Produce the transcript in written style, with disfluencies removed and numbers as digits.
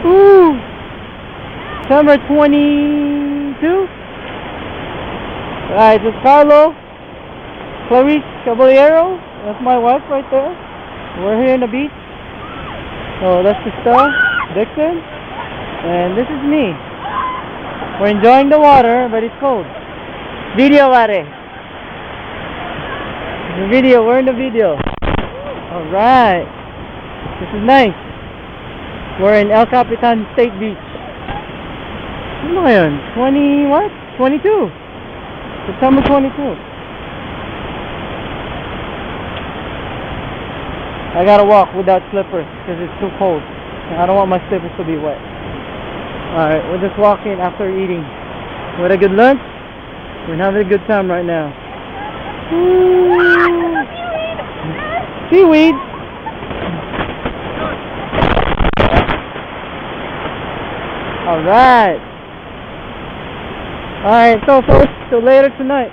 Woo! September 22. Alright, this is Carlo, Clarice Caballero. That's my wife right there. We're here in the beach. So that's Sister Dixon. And this is me. We're enjoying the water, but it's cold. Video, pare. The video, we're in the video. Alright. This is nice. We're in Capitan State Beach. Ano ba yun? 20 what? 22. September 22. I gotta walk without slippers because it's too cold. I don't want my slippers to be wet. Alright, we're just walking after eating. We had a good lunch. We're having a good time right now. Woo! Seaweed! Alright. Alright, so folks, till later tonight.